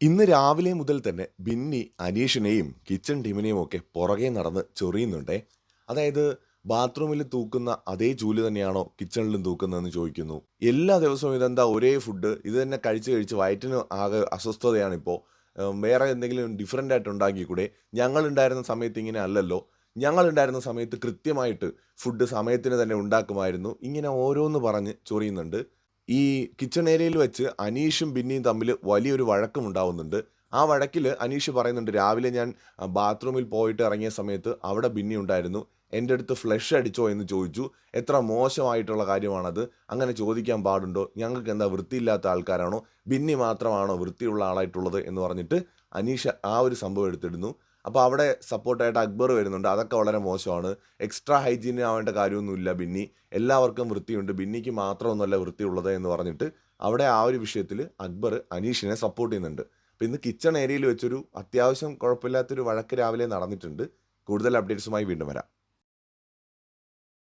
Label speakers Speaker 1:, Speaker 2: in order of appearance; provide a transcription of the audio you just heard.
Speaker 1: ഇന്ന് രാവിലെ മുതൽ തന്നെ ബിന്നി അനീഷിനെയും കിച്ചൺ ടീമിനെയും ഒക്കെ പുറകെ നടന്ന് ചൊറിയുന്നുണ്ടേ. അതായത് ബാത്റൂമിൽ തൂക്കുന്ന അതേ ചൂല് തന്നെയാണോ കിച്ചണിലും തൂക്കുന്നതെന്ന് ചോദിക്കുന്നു. എല്ലാ ദിവസവും ഇതെന്താ ഒരേ ഫുഡ് ഇത് തന്നെ കഴിച്ച് കഴിച്ച് വയറ്റിന് ആകെ അസ്വസ്ഥതയാണിപ്പോൾ. വേറെ എന്തെങ്കിലും ഡിഫറൻ്റ് ആയിട്ട് ഉണ്ടാക്കിക്കൂടെ? ഞങ്ങളുണ്ടായിരുന്ന സമയത്ത് ഇങ്ങനെ അല്ലല്ലോ. ഞങ്ങളുണ്ടായിരുന്ന സമയത്ത് കൃത്യമായിട്ട് ഫുഡ് സമയത്തിന് തന്നെ ഉണ്ടാക്കുമായിരുന്നു. ഇങ്ങനെ ഓരോന്ന് പറഞ്ഞ് ചൊറിയുന്നുണ്ട്. ഈ കിച്ചൺ ഏരിയയിൽ വെച്ച് അനീഷും ബിന്നിയും തമ്മിൽ വലിയൊരു വഴക്കമുണ്ടാവുന്നുണ്ട്. ആ വഴക്കിൽ അനീഷ് പറയുന്നുണ്ട്, "രാവിലെ ഞാൻ ബാത്റൂമിൽ പോയിട്ട് ഇറങ്ങിയ സമയത്ത് അവിടെ ബിന്നി ഉണ്ടായിരുന്നു. എൻ്റെ അടുത്ത് ഫ്ലഷ് അടിച്ചോ എന്ന് ചോദിച്ചു. എത്ര മോശമായിട്ടുള്ള കാര്യമാണത്. അങ്ങനെ ചോദിക്കാൻ പാടുണ്ടോ? ഞങ്ങൾക്ക് എന്താ വൃത്തിയില്ലാത്ത ആൾക്കാരാണോ? ബിന്നി മാത്രമാണോ വൃത്തിയുള്ള ആളായിട്ടുള്ളത്?" എന്ന് പറഞ്ഞിട്ട് അനീഷ് ആ ഒരു സംഭവം എടുത്തിടുന്നു. അപ്പോൾ അവിടെ സപ്പോർട്ടായിട്ട് അക്ബർ വരുന്നുണ്ട്. അതൊക്കെ വളരെ മോശമാണ്. എക്സ്ട്രാ ഹൈജീൻ ആവേണ്ട കാര്യമൊന്നുമില്ല ബിന്നി. എല്ലാവർക്കും വൃത്തിയുണ്ട്. ബിന്നിക്ക് മാത്രമൊന്നുമല്ല വൃത്തിയുള്ളത് എന്ന് പറഞ്ഞിട്ട് അവിടെ ആ ഒരു വിഷയത്തിൽ അക്ബർ അനീഷിനെ സപ്പോർട്ട് ചെയ്യുന്നുണ്ട്. അപ്പോൾ ഇന്ന് കിച്ചൺ ഏരിയയിൽ വെച്ചൊരു അത്യാവശ്യം കുഴപ്പമില്ലാത്തൊരു വഴക്ക് രാവിലെ നടന്നിട്ടുണ്ട്. കൂടുതൽ അപ്ഡേറ്റ്സുമായി വീണ്ടും വരാം.